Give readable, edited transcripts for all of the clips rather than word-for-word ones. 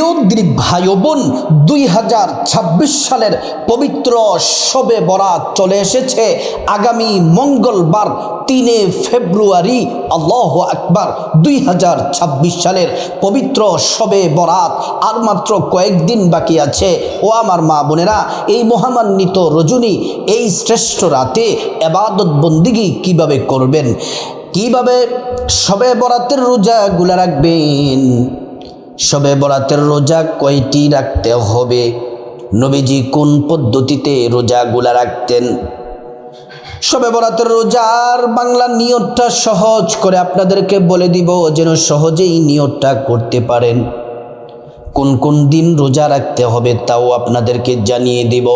প্রিয় দিনী ভাই ও বোন, 2026 সালের পবিত্র শবে বরাত চলে এসেছে। আগামী মঙ্গলবার 3 ফেব্রুয়ারি, আল্লাহু আকবার, 2026 সালের পবিত্র শবে বরাত আর মাত্র কয়েকদিন বাকি আছে। ও আমার মা বোনেরা, এই মহামান্বিত রজনী, এই শ্রেষ্ঠ রাতে ইবাদত বন্দিগি কিভাবে করবেন, কিভাবে শবে বরাতের রোজাগুলা রাখবেন, শবে বরাতের রোজা কয়টি রাখতে হবে, নবীজি কোন পদ্ধতিতে রোজাগুলা রাখতেন। শবে বরাতের রোজার বাংলা নিয়তটা সহজ করে আপনাদেরকে বলে দিব, যেন সহজেই নিয়তটা করতে পারেন। কোন কোন দিন রোজা রাখতে হবে তাও আপনাদেরকে জানিয়ে দিব।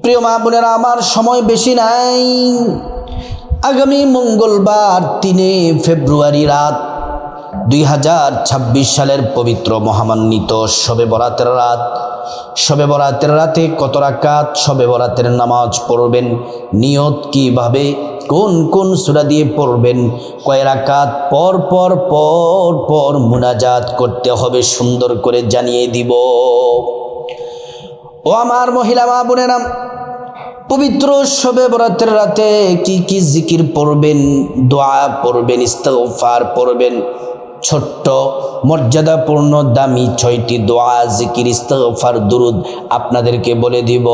প্রিয় মা বোনেরা, আমার সময় বেশি নাই। আগামী মঙ্গলবার 3 ফেব্রুয়ারি রাত 2026 সালের পবিত্র মহামান্বিত শবে বরাতের রাত। শবে বরাতের রাতে কত রাকাত শবে বরাতের নামাজ পড়বেন, নিয়ত কিভাবে, কোন কোন সূরা দিয়ে পড়বেন, কয় রাকাত পর পর পর পর মুনাজাত করতে হবে, সুন্দর করে জানিয়ে দিব। ও আমার মহিলা মা বোনেরা, পবিত্র শবে বরাতের রাতে কি কি জিকির পড়বেন, দোয়া পড়বেন, ইস্তিগফার পড়বেন, ছোট্ট মর্যাদাপূর্ণ দামি 6টি দোয়া, জিকির, ইস্তিগফার, দুরুদ আপনাদেরকে বলে দিব।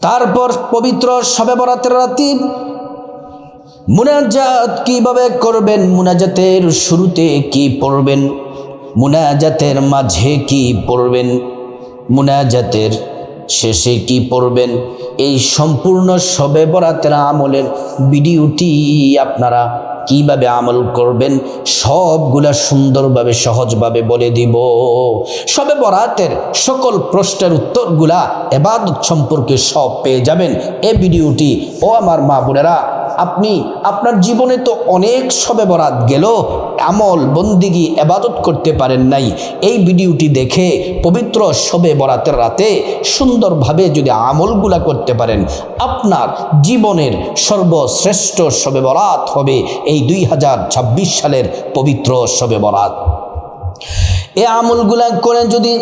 তারপর পবিত্র শবে বরাতের রাতে মুনাজাত কিভাবে করবেন, মুনাজাতের শুরুতে কি পড়বেন, মুনাজাতের মাঝে কি পড়বেন, মুনাজাতের শেষে কি পড়বেন, এই সম্পূর্ণ শবে বরাতের আমলের ভিডিওটি আপনারা কিভাবে আমল করবেন সবগুলা সুন্দরভাবে সহজভাবে বলে দিব। শবে বরাতের সকল প্রশ্নের উত্তরগুলা ইবাদত সম্পর্কে সব পেয়ে যাবেন এই ভিডিওটি। ও আমার মা বোনেরা, আপনি আপনার জীবনে তো অনেক শবে বরাত গেল, আমল বন্দিগি ইবাদত করতে পারেন নাই। এই ভিডিওটি দেখে পবিত্র শবে বরাতের রাতে সুন্দরভাবে যদি আমলগুলা করতে পারেন, আপনার জীবনের সর্বশ্রেষ্ঠ শবে বরাত হবে এই 2026 সালের পবিত্র শবে বরাত। এই আমলগুলা করে যদি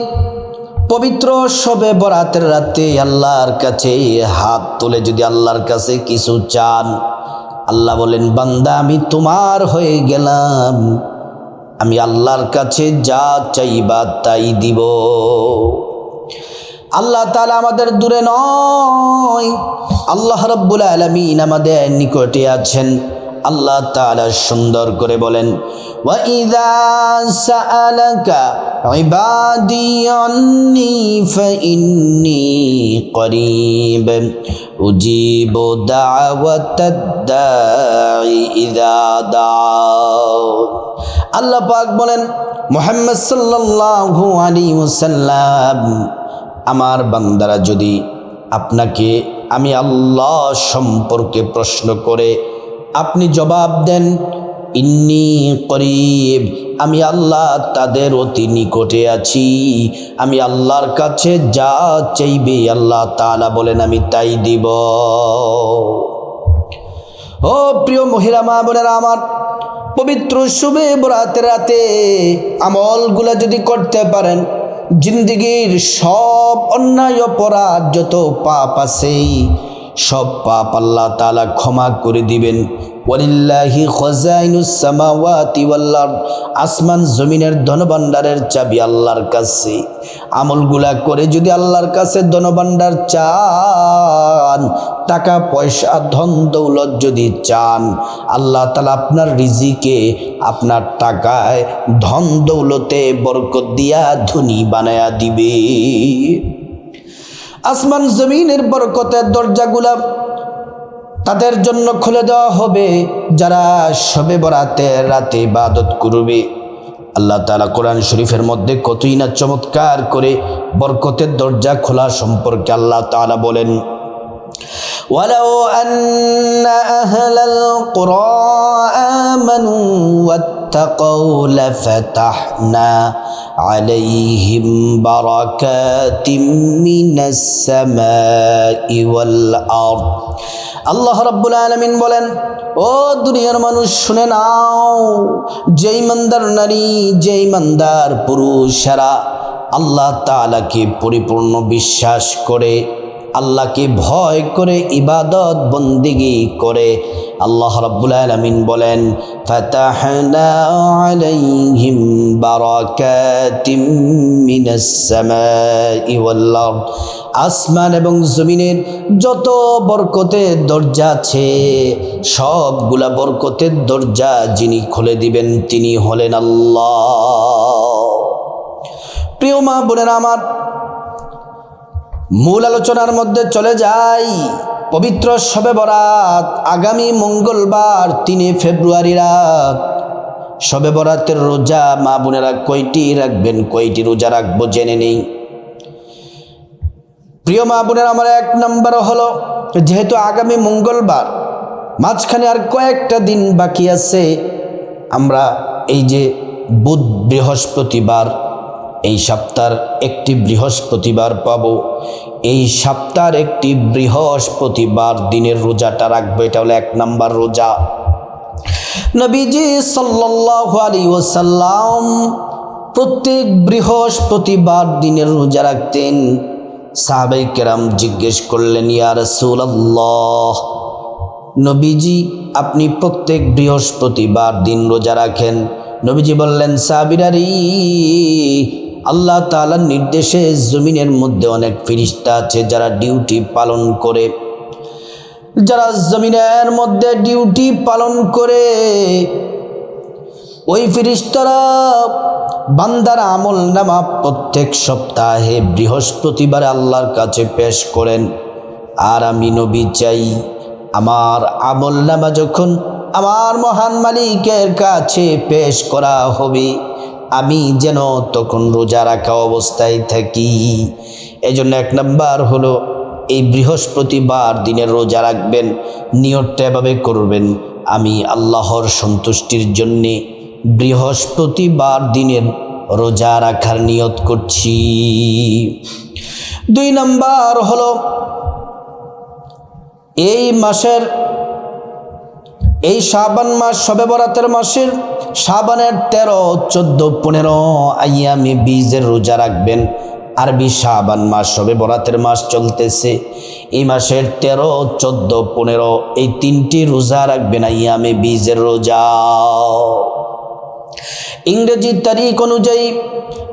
পবিত্র শবে বরাতের রাতে আল্লাহর কাছে হাত তুলে যদি আল্লাহর কাছে কিছু চান, আল্লাহ বলেন, বান্দা আমি তোমার হয়ে গেলাম, আমি আল্লাহর কাছে যা চাইবা তাই দিব। আল্লাহ তাআলা আমাদের দূরে নয়, আল্লাহ রাব্বুল আলামিন আমাদের নিকটে আছেন। আল্লাহ তাআলা সুন্দর করে বলেন, ওয়া ইযা সাআলাকা ইবাদি আন্নী ফাইন্নী করিব উজিবু দাওয়াতাদ দাঈ ইযা দাআ। আল্লাহ পাক বলেন, মুহাম্মদ সাল্লাল্লাহু আলাইহি ওয়াসাল্লাম, আমার বান্দারা যদি আপনাকে আমি আল্লাহ সম্পর্কে প্রশ্ন করে আপনি জবাব দেন, ইন্নী করিব, আমি আল্লাহ তাদের অতি নিকটে আছি, আমি আল্লাহর কাছে যা চাইবে আল্লাহ তাআলা বলেন আমি তাই দিব। ও প্রিয় মহিলা মা বোনেরা আমার, পবিত্র শবে বরাতের রাতে আমলগুলা যদি করতে পারেন, জিন্দেগীর সব অন্যায় অপরাধ যত পাপ আছে সব পাপ আল্লাহ তাআলা ক্ষমা করে দিবেন। ওয়ালিল্লাহি খাযাইনুস সামাওয়াতি ওয়াল আরদ, আসমান জমিনের ধনভাণ্ডারের চাবি আল্লাহর কাছে। আমলগুলা করে যদি আল্লাহর কাছে ধনভাণ্ডার চান, টাকা পয়সা ধন দৌলত যদি চান, আল্লাহ তাআলা আপনার রিজিকে, আপনার টাকায়, ধন দৌলতে বরকত দিয়া ধনী বানায়া দিবে। আসমান জমিনের বরকতের দরজাগুলা তাদের জন্য খুলে দেওয়া হবে যারা শবে বরাতের রাতে ইবাদত করবে। আল্লাহ তাআলা কোরআন শরীফের মধ্যে কতই না চমৎকার করে বরকতের দরজা খোলা সম্পর্কে আল্লাহ তাআলা বলেন, ওয়ালাউ আন্না আহলাল কুরা আমানু واتقوا لفتحنا عليهم بركات من السماء والأرض আল্লাহ রাব্বুল আলামিন বলেন, ও দুনিয়ার মানুষ শুনে নাও, যেই ইমানদার নারী, যেই ইমানদার পুরুষেরা আল্লাহ তাআলাকে পরিপূর্ণ বিশ্বাস করে, আল্লাহকে ভয় করে ইবাদত বন্দেগী করে, আল্লাহ রাব্বুল আলামিন বলেন, ফাতাহনা আলাইহিম বারাকাতিম মিনাস সামাই ওয়াল আরদ, আসমান এবং জমিনের যত বরকতের দরজা আছে সবগুলা বরকতের দরজা যিনি খুলে দিবেন তিনি হলেন আল্লাহ। প্রিয় মা বোনেরা আমার, মূল আলোচনার মধ্যে চলে যাই। পবিত্র শবে বরাত আগামী মঙ্গলবার 3 ফেব্রুয়ারি রাত। শবে বরাতের রোজা মা বোনেরা কয়টি রাখবেন, কয়টি রোজা রাখবো জেনে নেই। প্রিয় মা বোনেরা আমার, 1 নম্বর হলো, যেহেতু আগামী মঙ্গলবার, মাঝখানে আর কয়েকটা দিন বাকি আছে, আমরা এই যে বুধ বৃহস্পতিবার, এই সপ্তাহের একটি বৃহস্পতিবার পাব, এই সপ্তাহের একটি বৃহস্পতিবার দিনের রোজাটা রাখবো। এটা হলো 1 নম্বর রোজা। নবীজি সাল্লাল্লাহু আলাইহি ওয়াসাল্লাম প্রত্যেক বৃহস্পতিবার দিনের রোজা রাখতেন। সাহাবায়ে কেরাম জিজ্ঞেস করলেন, ইয়া রাসূলুল্লাহ, নবীজি আপনি প্রত্যেক বৃহস্পতিবার দিন রোজা রাখেন? নবীজি বললেন, সাহাবীরারি, আল্লাহ তাআলার নির্দেশে জমিনের মধ্যে অনেক ফেরেশতা আছে যারা ডিউটি পালন করে, যারা জমিনের মধ্যে ডিউটি পালন করে, ওই ফেরেশতারা বান্দার আমল নামা প্রত্যেক সপ্তাহে বৃহস্পতিবারে আল্লাহর কাছে পেশ করেন। আর আমি নবী চাই আমার আমল নামা যখন আমার মহান মালিকের কাছে পেশ করা হবে, আমি যেন তখন রোজা রাখা অবস্থায় থাকি। এজন্য 1 নম্বর হলো, এই বৃহস্পতিবার দিনের রোজা রাখবেন। নিয়তটা এভাবে করবেন, আমি আল্লাহর সন্তুষ্টির জন্যে বৃহস্পতিবার দিনের রোজা রাখার নিয়ত করছি। 2 নম্বর হলো, এই মাসের, এই শাবান মাস, শবে বরাতের মাসের শাবানের 13, 14, 15 আইয়ামে বীজের রোজা রাখবেন। আরবি শাবান মাস, শবে বরাতের মাস চলতেছে, এই মাসের 13, 14, 15 এই 3টি রোজা রাখবেন, আইয়ামে বীজের রোজা। ইংরেজি তারিখ অনুযায়ী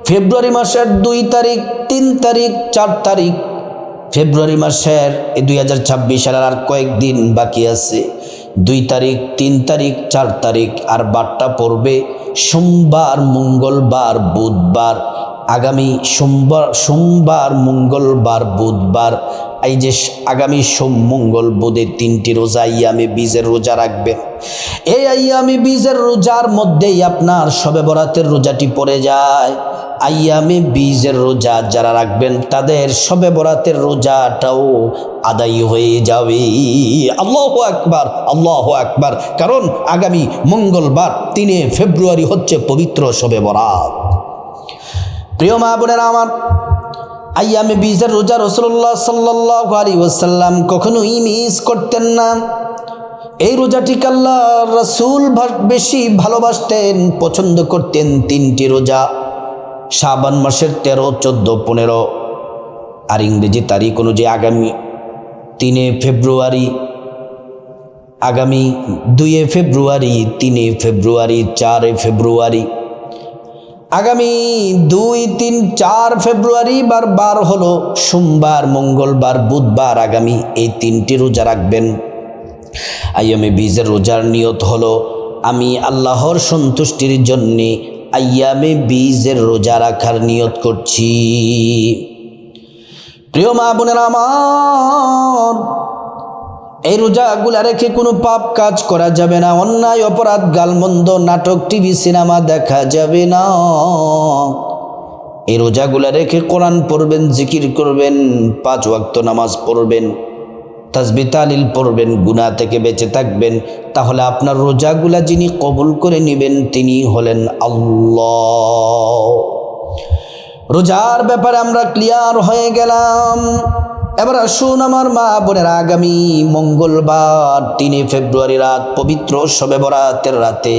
ফেব্রুয়ারি মাসের 2 তারিখ, 3 তারিখ, 4 তারিখ, ফেব্রুয়ারি মাসের এই 2026 সালের আর কয়েকদিন বাকি আছে। 2 তারিখ, 3 তারিখ, 4 তারিখ, আর বারটা পড়বে সোমবার, মঙ্গলবার, বুধবার। আগামী সোমবার, মঙ্গলবার, বুধবার, এই যে আগামী সোম, মঙ্গল, বুধের 3টি রোজা আইয়ামে বীজের রোজা রাখবেন। এই আইয়ামে বীজের রোজার মধ্যেই আপনার শবে বরাতের রোজাটি পড়ে যায়। আইয়ামে বীজের রোজা যারা রাখবেন তাদের শবে বরাতের রোজাটাও আদায় হয়ে যাবে। আল্লাহু আকবার, আল্লাহু আকবার। কারণ আগামী মঙ্গলবার 3 ফেব্রুয়ারি হচ্ছে পবিত্র শবে বরাত। প্রিয় মা বোনেরা আমার, আইয়ামে বীজের রোজা রাসূলুল্লাহ সাল্লাল্লাহু আলাইহি ওয়াসাল্লাম কখনোই মিস করতেন না। এই রোজাটিকে আল্লাহর রাসূল বেশি ভালোবাসতেন, পছন্দ করতেন। 3টি রোজা, শাবান মাসের 13, 14, 15, আর ইংরেজি তারিখ অনুযায়ী আগামী 3 ফেব্রুয়ারি, আগামী 2 ফেব্রুয়ারি, 3 ফেব্রুয়ারি, 4 ফেব্রুয়ারি, আগামী 2, 3, 4 ফেব্রুয়ারি বার হলো সোমবার, মঙ্গলবার, বুধবার। আগামী এই 3টি রোজা রাখবেন। আইয়ামে বীজের রোজার নিয়ত হলো, আমি আল্লাহর সন্তুষ্টির জন্যে আইয়ামে বীজের রোজা রাখার নিয়ত করছি। প্রিয় মা বোনেরা আমার, এই রোজাগুলা রেখে কোনো পাপ কাজ করা যাবে না, অন্যায়, অপরাধ, গালমন্দ, নাটক, টিভি, সিনেমা দেখা যাবে না। এই রোজাগুলা রেখে কোরআন পড়বেন, জিকির করবেন, 5 ওয়াক্ত নামাজ পড়বেন, তাসবিহ তাহলিল পড়বেন, গুনাহ থেকে বেঁচে থাকবেন, তাহলে আপনার রোজাগুলা যিনি কবুল করে নেবেন তিনি হলেন আল্লাহ। রোজার ব্যাপারে আমরা ক্লিয়ার হয়ে গেলাম। এবার আসুন আমার মা বোনের, আগামী মঙ্গলবার 3 ফেব্রুয়ারি রাত পবিত্র শবে বরাতের রাতে,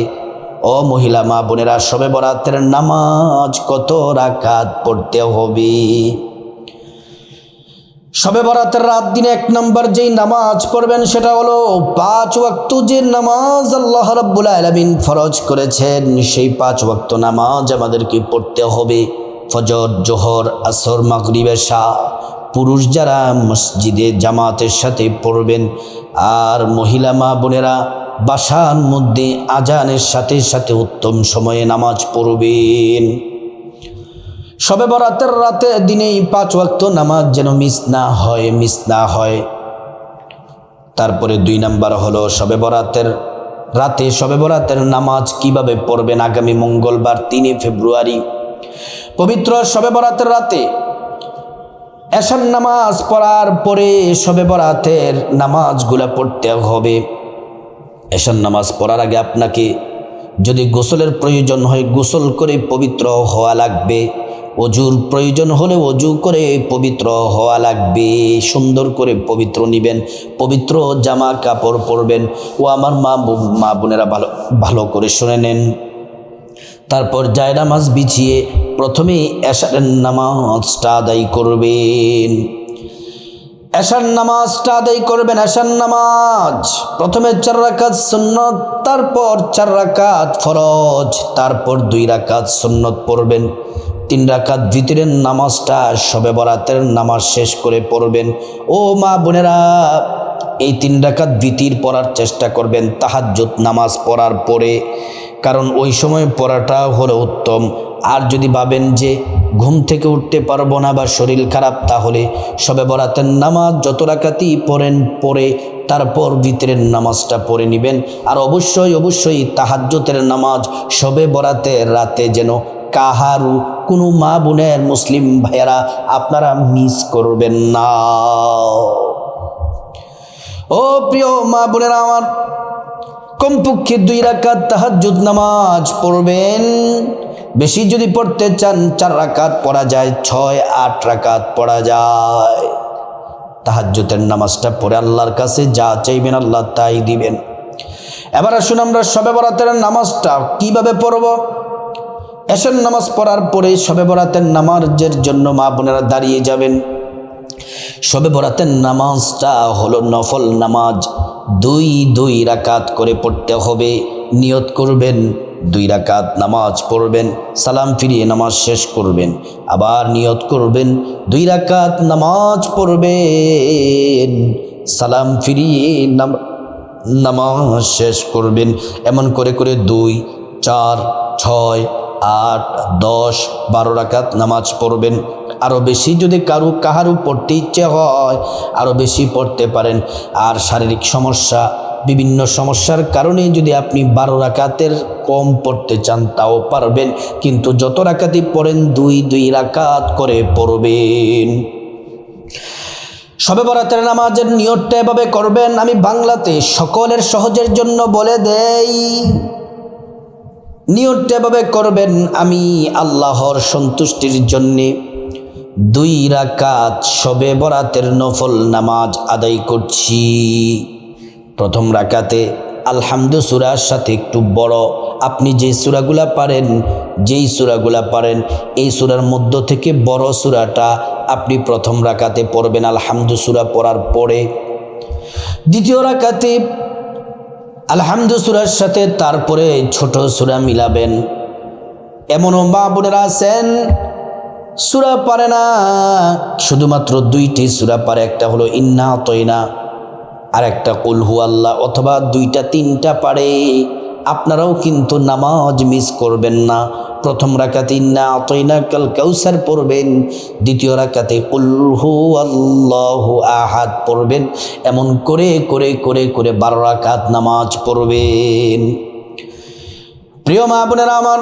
ও মহিলা মা বোনেরা, শবে বরাতের নামাজ কত রাকাত পড়তে হবে? শবে বরাতের রাত দিনে 1 নম্বর যেই নামাজ পড়বেন সেটা হলো 5 ওয়াক্ত যে নামাজ আল্লাহ রাব্বুল আলামিন ফরজ করেছেন, সেই 5 ওয়াক্ত নামাজ আমাদেরকে পড়তে হবে। ফজর, জোহর, আসর, মাগরিব, এশা পুরুষ যারা মসজিদে জামাতের সাথে পড়বেন, আর মহিলা মা বোনেরা বাসার মধ্যে আজানের সাথে সাথে উত্তম সময়ে নামাজ পড়বেন। শবে বরাতের রাতে দিনেই 5 ওয়াক্ত নামাজ যেন মিস না হয়। তারপরে 2 নাম্বার হলো শবে বরাতের রাতে শবে বরাতের নামাজ কিভাবে পড়বেন। আগামী মঙ্গলবার 3 ফেব্রুয়ারি পবিত্র শবে বরাতের রাতে এশার নামাজ পড়ার পরে শবে বরাতের নামাজগুলো পড়তে হবে। এশার নামাজ পড়ার আগে আপনাকে যদি গোসলের প্রয়োজন হয় গোসল করে পবিত্র হওয়া লাগবে, অজুর প্রয়োজন হলে অজু করে পবিত্র হওয়া লাগবে, সুন্দর করে পবিত্র নেবেন, পবিত্র জামা কাপড় পরবেন। ও আমার মা বোনেরা ভালো করে শুনে নেন। তারপর জায়নামাজ বিছিয়ে প্রথমে এশারের নামাজটা আদায় করবেন। এশার নামাজটা আদায় করবেন। এশার নামাজ প্রথমে 4 রাকাত সুন্নত, তারপর 4 রাকাত ফরজ, তারপর 2 রাকাত সুন্নত পড়বেন। 3 রাকাত ভিতরের নামাজটা শবে বরাতের নামাজ শেষ করে পড়বেন। ও মা বোনেরা, এই 3 রাকাত ভিতর পড়ার চেষ্টা করবেন তাহাজ্জুদ নামাজ পড়ার পরে, কারণ ওই সময় পড়াটা হলো উত্তম। আর যদি ভাবেন যে ঘুম থেকে উঠতে পারবো না বা শরীর খারাপ, তাহলে শবে বরাতের নামাজ যত রাকাতই পড়েন পড়ে তারপর ভিতরের নামাজটা পড়ে নেবেন। আর অবশ্যই তাহাজ্জুদের নামাজ শবে বরাতের রাতে যেন কাহারু কোনো মা বোনের মুসলিম ভাইয়েরা আপনারা মিস করবেন না। ও প্রিয় মা বোনেরা আমার, কমপক্ষে 2 রাকাত তাহাজ্জুদ নামাজ পড়বেন। বেশি যদি পড়তে চান 4 রাকাত পড়া যায়, 6-8 রাকাত পড়া যায়। তাহাজ্জুদের নামাজটা পড়ে আল্লাহর কাছে যা চাইবেন আল্লাহ তাই দিবেন। এবার আসুন আমরা শবে বরাতের নামাজটা কিভাবে পড়ব। এশার নামাজ পড়ার পরে শবে বরাতের নামাজের জন্য মা বোনেরা দাঁড়িয়ে যাবেন। শবে বরাতের নামাজটা হলো নফল নামাজ, 2 রাকাত করে পড়তে হবে। নিয়ত করবেন 2 রাকাত নামাজ পড়বেন, সালাম ফিরিয়ে নামাজ শেষ করবেন। আবার নিয়ত করবেন 2 রাকাত নামাজ পড়বেন, সালাম ফিরিয়ে নামাজ শেষ করবেন। এমন করে 2, 4, 6, 8, 10, 12 রাকাত নামাজ পড়বেন। আরও বেশি যদি কাহারু পড়তে ইচ্ছে হয় আরও বেশি পড়তে পারেন। আর শারীরিক সমস্যা, বিভিন্ন সমস্যার কারণে যদি আপনি 12 রাকাতের কম পড়তে চান তাও পারবেন, কিন্তু যত রাকাতই পড়েন 2 রাকাত করে পড়বেন। শবে বরাতের নামাজের নিয়তটা এভাবে করবেন। আমি বাংলাতে সকলের সহজের জন্য বলে দেই। নিয়তটা এভাবে করবেন, আমি আল্লাহর সন্তুষ্টির জন্যে 2 রাকাত শবে বরাতের নফল নামাজ আদায় করছি। প্রথম রাকাতে আলহামদু সূরার সাথে একটু বড়, আপনি যেই সূরাগুলা পারেন এই সূরার মধ্য থেকে বড় সূরাটা আপনি প্রথম রাকাতে পড়বেন আলহামদু সূরা পড়ার পরে। দ্বিতীয় রাকাতে আলহামদু সূরার সাথে তারপরে ছোট সূরা মিলাবেন। এমনও মা বোনেরা আছেন সূরা পারে না, শুধুমাত্র 2টি সূরা পারে, একটা হলো ইন্না আতাইনা আর একটা কুল হুয়াল্লাহ, অথবা 2টা 3টা পারে। আপনারাও কিন্তু নামাজ মিস করবেন না। প্রথম রাকাতে ইন্না আতাইনা কাল কাউসার পড়বেন, দ্বিতীয় রাকাতে কুল হুয়াল্লাহু আহাদ পড়বেন। এমন করে 12 রাকাত নামাজ পড়বেন। প্রিয় মা বোনেরা আমার,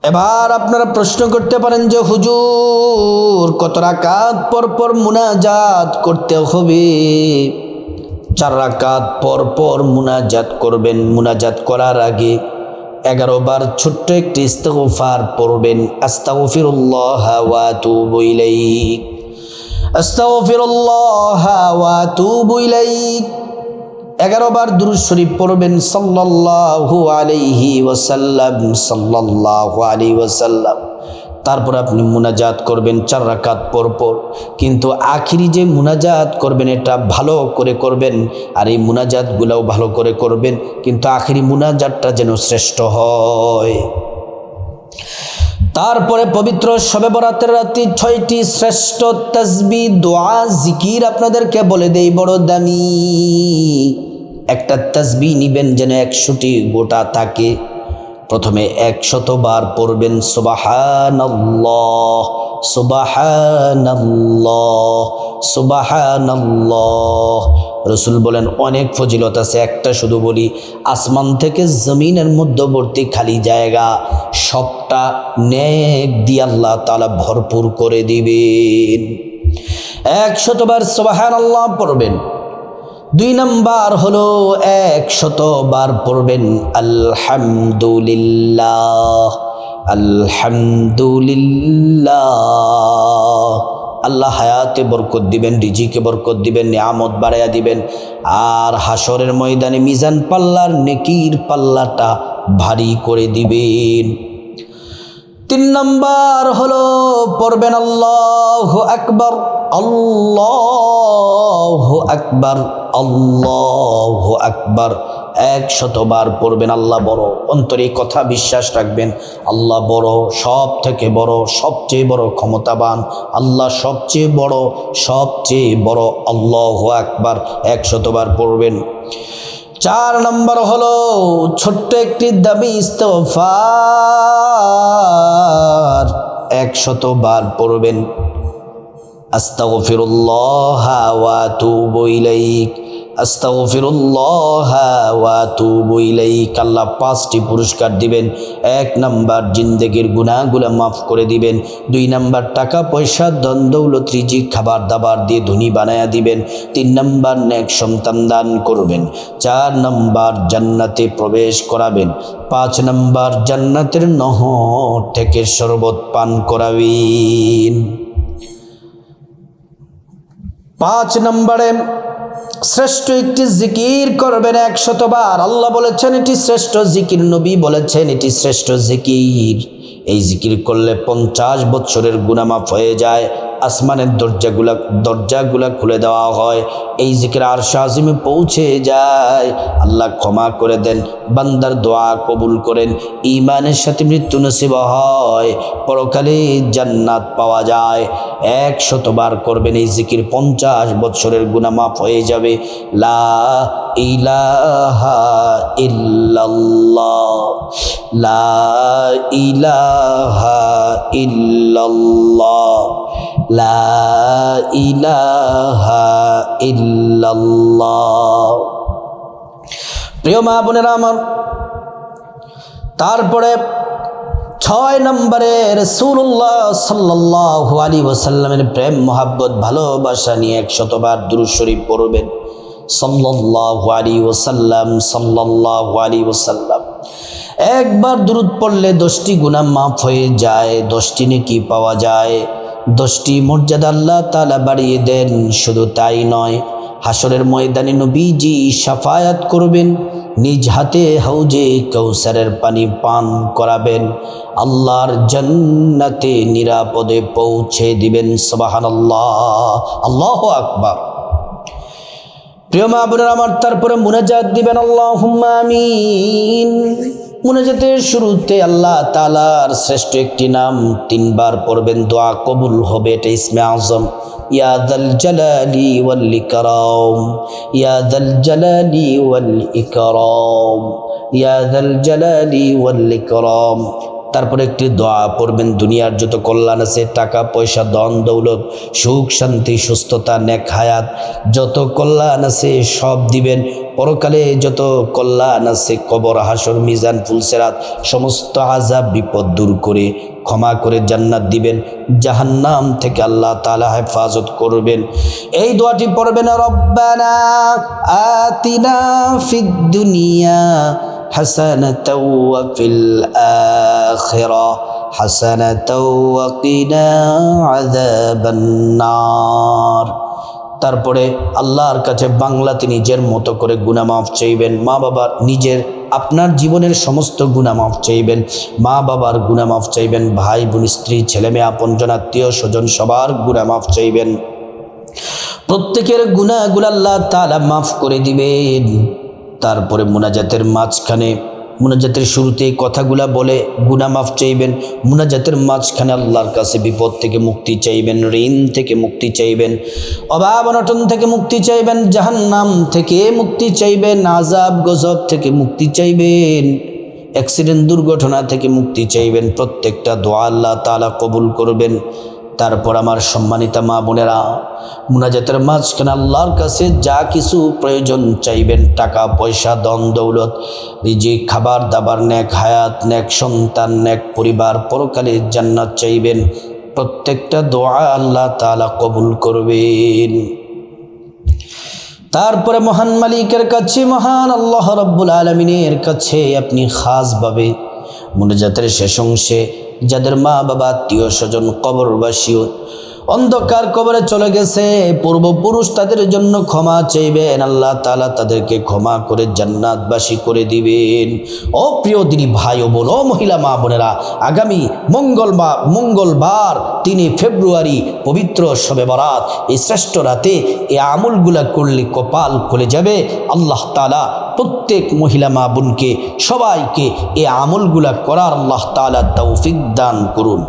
এবার আপনারা প্রশ্ন করতে পারেন যে হুজুর কত রাকাত পর পর মুনাজাত করতে হবে? 4 রাকাত পর পর মুনাজাত করবেন। মুনাজাত করার আগে 11 বার ছোট্ট একটি ইস্তিগফার পড়বেন, আস্তাগফিরুল্লাহ ওয়া আতুবু ইলাইহি, আস্তাগফিরুল্লাহ ওয়া আতুবু ইলাইহি। 11 বার দুরূদ শরীফ পড়বেন, সাল্লাল্লাহু আলাইহি ওয়াসাল্লাম, সাল্লাল্লাহু আলাইহি ওয়াসাল্লাম। তারপর আপনি মুনাজাত করবেন 4 রাকাত পর পর। কিন্তু আখিরি যে মুনাজাত করবেন এটা ভালো করে করবেন, আর এই মুনাজাতগুলোও ভালো করে করবেন, কিন্তু আখিরি মুনাজাতটা যেন শ্রেষ্ঠ হয়। তারপরে পবিত্র শবে বরাতের রাতে 6টি শ্রেষ্ঠ তাসবিহ, দোয়া, জিকির আপনাদেরকে বলে দেই, বড় দামি। একটা তাসবিহ নিবেন যেন 100টি গোটা থাকে। প্রথমে 100 বার পড়বেন সুবহানাল্লাহ, সুবহানাল্লাহ, সুবহানাল্লাহ। রাসূল বলেন অনেক ফজিলত আছে, একটা শুধু বলি, আসমান থেকে জমিনের মধ্যবর্তী খালি জায়গা সবটা নেক দিয়ে আল্লাহ তাআলা ভরপুর করে দিবেন। 100 বার সুবহানাল্লাহ পড়বেন। 2 নাম্বার হলো 100 বার পড়বেন আলহামদুলিল্লাহ, আলহামদুলিল্লাহ। আল্লাহ হায়াতে বরকত দিবেন, রিজিকে বরকত দিবেন, নিয়ামত বাড়াইয়া দিবেন, আর হাসরের ময়দানে মিজান পাল্লার নেকির পাল্লাটা ভারী করে দিবেন। 3 নাম্বার হলো পড়বেন আল্লাহু আকবার, আল্লাহু আকবার, আল্লাহু আকবার। 100 বার পড়বেন আল্লাহ বড়। অন্তরে কথা বিশ্বাস রাখবেন, আল্লাহ বড়, সব থেকে বড়, সবচেয়ে বড় ক্ষমতাবান আল্লাহ, সবচেয়ে বড়, সবচেয়ে বড়। আল্লাহু আকবার 100 বার পড়বেন। 4 নম্বর হলো ছোট্ট একটি দামি ইস্তিগফার 100 বার পড়বেন, আস্তাগফিরুল্লাহ ওয়া আতুবু ইলাইহি, আস্তাগফিরুল্লাহ ওয়া আতুবু ইলাইহি। আল্লাহ 5টি পুরস্কার দিবেন। 1 নাম্বার জিন্দেগির গুনাহগুলো মাফ করে দিবেন। 2 নাম্বার টাকা পয়সা ধন দৌলত রিজিক খাবার দাবার দিয়ে ধনী বানায়া দিবেন। 3 নাম্বার নেক সন্তান দান করবেন। 4 নাম্বার জান্নাতে প্রবেশ করাবেন। 5 নাম্বার জান্নাতের নহর থেকে শরবত পান করাবেন। 5 নম্বরে শ্রেষ্ঠ একটি জিকির করবেন 100 বার। আল্লাহ বলেছেন এটি শ্রেষ্ঠ জিকির, নবী বলেছেন এটি শ্রেষ্ঠ জিকির। এই জিকির করলে 50 বছরের গুনাহ মাফ হয়ে যায়, আসমানের দরজাগুলা খুলে দেওয়া হয়, এই জিকির আরশ আজিমে পৌঁছে যায়, আল্লাহ ক্ষমা করে দেন, বান্দার দোয়া কবুল করেন, ঈমানের সাথে মৃত্যু নসিব হয়, পরকালে জান্নাত পাওয়া যায়। 100 বার করবেন এই জিকির, 50 বছরের গুনাহ মাফ হয়ে যাবে। লা ইলাহা ইল্লাল্লাহ, লা ইলাহা ইল্লাল্লাহ, লা ইলাহা ইল্লাল্লাহ। প্রিয় মা বোনেরা আমার, তারপরে 6 নম্বরে রাসূলুল্লাহ সাল্লাল্লাহু আলাইহি ওয়াসাল্লামের প্রেম মোহাব্বত ভালোবাসা নিয়ে 100 বার দুরূদ শরীফ পড়বেন, সাল্লাল্লাহু আলাইহি ওয়াসাল্লাম, সাল্লাল্লাহু আলাইহি ওয়াসাল্লাম। একবার দুরূদ পড়লে 10টি গুনাহ মাফ হয়ে যায়, 10টি নেকি পাওয়া যায়, 10টি মর্যাদা আল্লাহ তাআলা বাড়িয়ে দেন। শুধু তাই নয়, হাসরের ময়দানে নবীজি শাফায়াত করবেন, নিজ হাতে হাউজে কাউসারের পানি পান করাবেন, আল্লাহর জান্নাতে নিরাপদে পৌঁছে দিবেন। সুবহানাল্লাহ, আল্লাহু আকবার। প্রিয় মা বোনেরা আমার, তারপরে মুনাজাত দিবেন, আল্লাহুম্মা আমিন। মুনাজাতের শুরুতে আল্লাহ তাআলার শ্রেষ্ঠ একটি নাম 3 বার পড়বেন, দোয়া কবুল হবে। এটা ইসমে আযম, ইয়া যাল জালালি ওয়াল ইকরাম, ইয়া যাল জালালি ওয়াল ইকরাম, ইয়া যাল জালালি ওয়াল ইকরাম। তারপরে একটি দোয়া পড়বেন, দুনিয়ার যত কল্যাণ আছে, টাকা পয়সা ধন দৌলত সুখ শান্তি সুস্থতা নেক হায়াত যত কল্যাণ আছে সব দিবেন। পরকালে যত কল্যাণ আছে, কবর হাসর মিজান ফুলসেরাত সমস্ত আযাব বিপদ দূর করে ক্ষমা করে জান্নাত দিবেন, জাহান্নাম থেকে আল্লাহ তাআলা হেফাজত করবেন। এই দোয়াটি পড়বেন, রব্বানা আতিনা ফিদ দুনিয়া হাসানাতাও ওয়া ফিল আখিরাহ হাসানাতাও ওয়া কিনা আযাবান নার। তারপরে আল্লাহর কাছে বাংলাতে নিজের মতো করে গুনাহ মাফ চাইবেন। মা বাবা নিজের আপনার জীবনের সমস্ত গুনাহ মাফ চাইবেন, মা বাবার গুনাহ মাফ চাইবেন, ভাই বোন স্ত্রী ছেলে মেয়ে আপনজন আত্মীয় স্বজন সবার গুনাহ মাফ চাইবেন। প্রত্যেকের গুনাহগুলো আল্লাহ তাআলা মাফ করে দিবেন। তারপরে মুনাজাতের মাঝখানে, মুনাজাতের শুরুতে কথাগুলা বলে গুনাহ মাফ চাইবেন, মুনাজাতের মাঝখানে আল্লাহর কাছে বিপদ থেকে মুক্তি চাইবেন, ঋণ থেকে মুক্তি চাইবেন, অভাব অনটন থেকে মুক্তি চাইবেন, জাহান্নাম থেকে মুক্তি চাইবেন, আযাব গজব থেকে মুক্তি চাইবেন, অ্যাক্সিডেন্ট দুর্ঘটনা থেকে মুক্তি চাইবেন। প্রত্যেকটা দোয়া আল্লাহ তাআলা কবুল করবেন। তারপর আমার সম্মানিতা মা বোনেরা, মুনাজাতের মাঝখানে আল্লাহর কাছে যা কিছু প্রয়োজন চাইবেন, টাকা পয়সা ধন দৌলত রিজিক খাবার দাবার নেক হায়াত নেক সন্তান নেক পরিবার পরকালে জান্নাত চাইবেন। প্রত্যেকটা দোয়া আল্লাহ তাআলা কবুল করবেন। তারপরে মহান মালিকের কাছে, মহান আল্লাহ রাব্বুল আলামিনের কাছে আপনি খাসভাবে মুনাজাতের শেষ অংশে যাদের মা বাবা আত্মীয় স্বজন কবরবাসী অন্ধকার কবরে চলে গেছে পূর্বপুরুষ, তাদের জন্য ক্ষমা চাইবেন। আল্লাহ তাআলা তাদেরকে ক্ষমা করে জান্নাতবাসী করে দিবেন। ও প্রিয় দিনী ভাই ও বোন, ও মহিলা মা বোনেরা, আগামী মঙ্গলবার 3 ফেব্রুয়ারি পবিত্র শবে বরাত, এই শ্রেষ্ঠ রাতে এই আমলগুলা করলে কপাল খুলে যাবে। আল্লাহ তাআলা প্রত্যেক মহিলা মা বোনকে সবাইকে এই আমলগুলা করার আল্লাহ তাআলা তৌফিক দান করুন।